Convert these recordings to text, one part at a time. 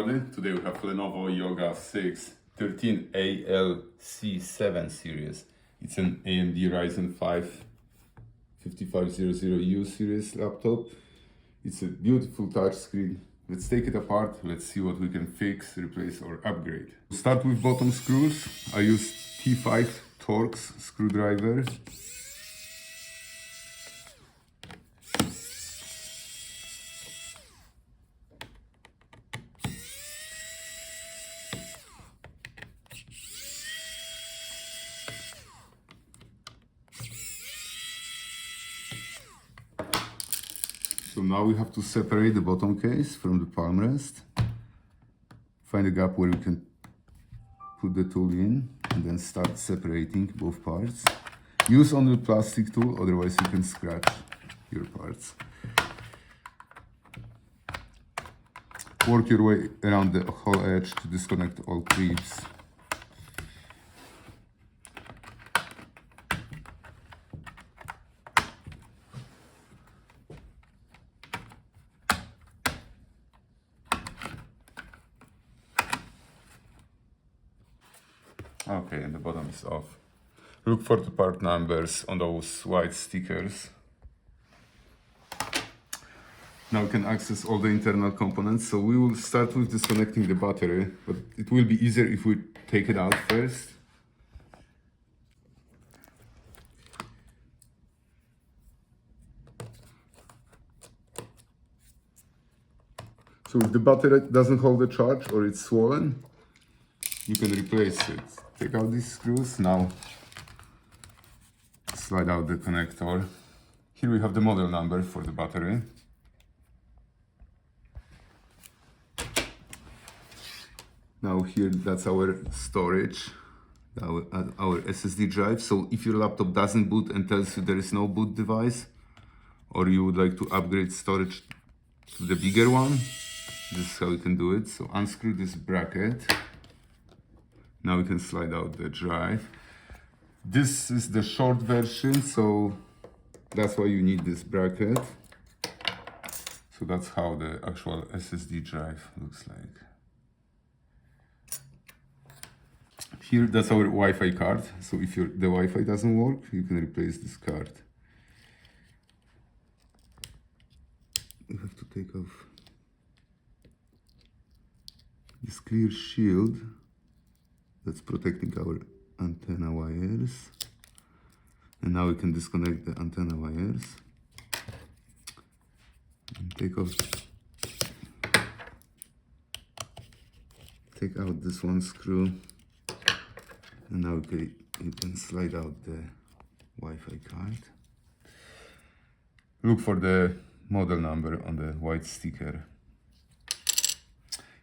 everybody. Today we have Lenovo Yoga 6 13ALC7 series. It's an AMD Ryzen 5 5500U series laptop. It's a beautiful touchscreen. Let's take it apart. Let's see what we can fix, replace or upgrade. Start with bottom screws. I use T5 Torx screwdriver. So now we have to separate the bottom case from the palmrest. Find a gap where we can put the tool in and then start separating both parts. Use only the plastic tool, otherwise you can scratch your parts. Work your way around the whole edge to disconnect all clips. Okay, and the bottom is off. Look for the part numbers on those white stickers. Now we can access all the internal components. So we will start with disconnecting the battery, but it will be easier if we take it out first. So if the battery doesn't hold the charge or it's swollen, you can replace it. Take out these screws. Now slide out the connector. Here we have the model number for the battery. Now here, that's our storage, our SSD drive. So if your laptop doesn't boot and tells you there is no boot device, or you would like to upgrade storage to the bigger one, this is how you can do it. So unscrew this bracket. Now we can slide out the drive. This is the short version, so that's why you need this bracket. So that's how the actual SSD drive looks like. Here, that's our Wi-Fi card. So if the Wi-Fi doesn't work, you can replace this card. You have to take off this clear shield that's protecting our antenna wires. And now we can disconnect the antenna wires. And take out this one screw. And now you can slide out the Wi-Fi card. Look for the model number on the white sticker.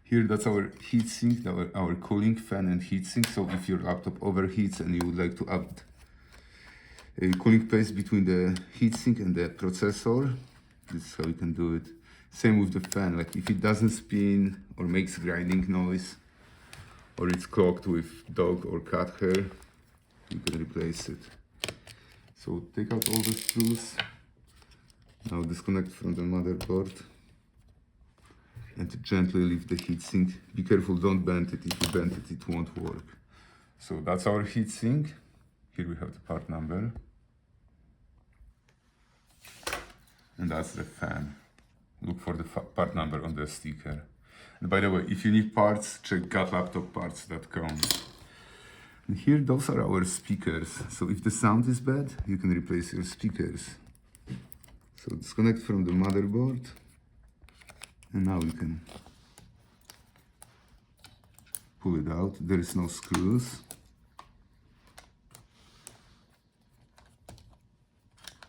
Here, that's our heatsink, our cooling fan and heatsink. So if your laptop overheats and you would like to add a cooling paste between the heatsink and the processor, this is how you can do it. Same with the fan, like if it doesn't spin or makes grinding noise, or it's clogged with dog or cat hair, you can replace it. So take out all the screws. Now disconnect from the motherboard. And gently lift the heatsink. Be careful, don't bend it. If you bend it, it won't work. So that's our heatsink. Here we have the part number. And that's the fan. Look for the part number on the sticker. And by the way, if you need parts, check gatlaptopparts.com. And here, those are our speakers. So if the sound is bad, you can replace your speakers. So disconnect from the motherboard. And now we can pull it out. There is no screws.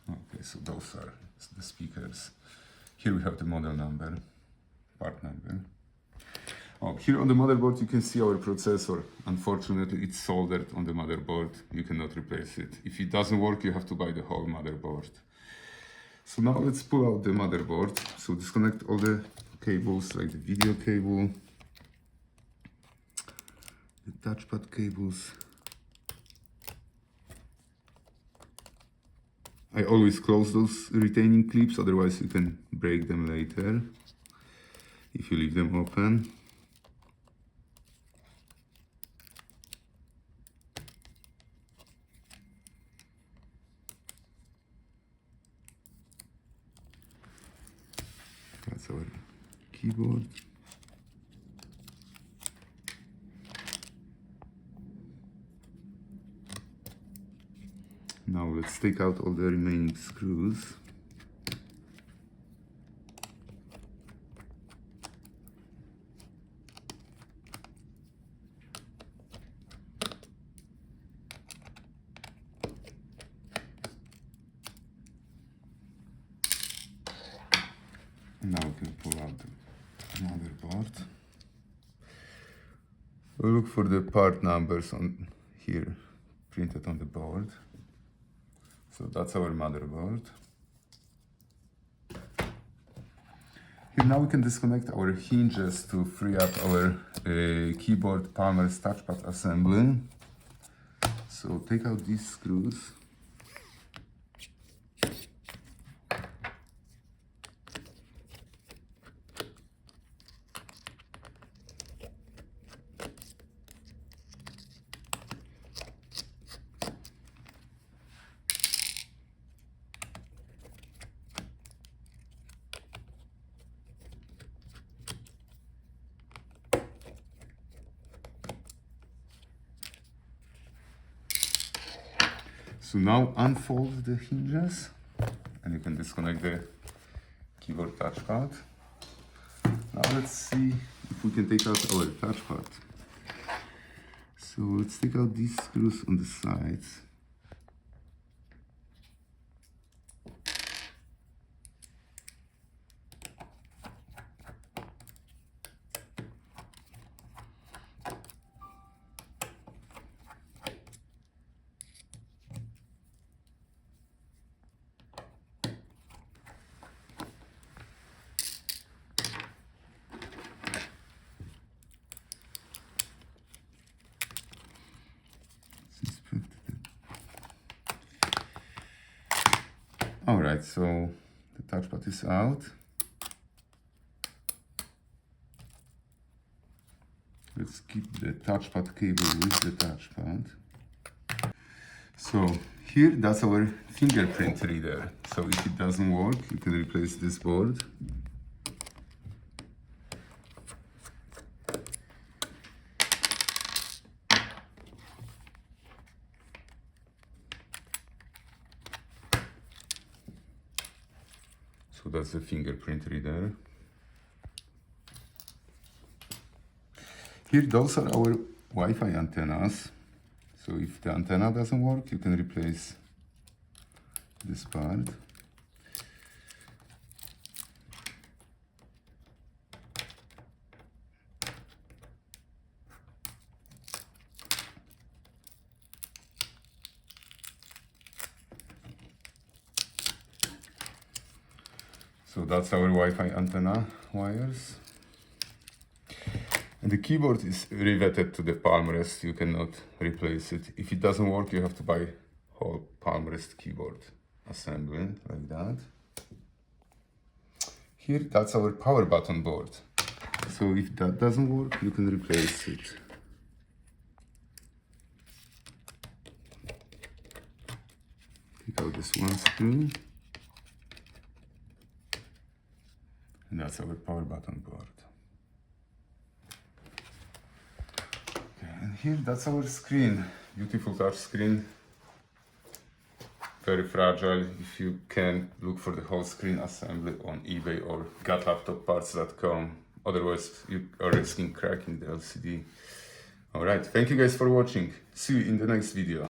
Okay, so those are the speakers. Here we have the model number, part number. Oh, here on the motherboard you can see our processor. Unfortunately, it's soldered on the motherboard. You cannot replace it. If it doesn't work, you have to buy the whole motherboard. So now let's pull out the motherboard. So disconnect all the cables, like the video cable, the touchpad cables. I always close those retaining clips, otherwise you can break them later if you leave them open. That's our keyboard. Now let's take out all the remaining screws. Now we can pull out the motherboard. We'll look for the part numbers on here, printed on the board. So that's our motherboard. Here now we can disconnect our hinges to free up our keyboard Palmrest touchpad assembly. So take out these screws. So now unfold the hinges and you can disconnect the keyboard touchpad. Now let's see if we can take out our touchpad. So let's take out these screws on the sides. Alright, so the touchpad is out. Let's keep the touchpad cable with the touchpad. So here, that's our fingerprint reader. So if it doesn't work, you can replace this board. So that's the fingerprint reader. Here, those are our Wi-Fi antennas. So if the antenna doesn't work, you can replace this part. So that's our Wi-Fi antenna wires. And the keyboard is riveted to the Palmrest. You cannot replace it. If it doesn't work, you have to buy whole Palmrest keyboard assembly like that. Here, that's our power button board. So if that doesn't work, you can replace it. Take out this one screw. And that's our power button board. Okay, and here, that's our screen. Beautiful touch screen. Very fragile. If you can, look for the whole screen assembly on eBay or gotlaptopparts.com. Otherwise, you are risking cracking the LCD. Alright, thank you guys for watching. See you in the next video.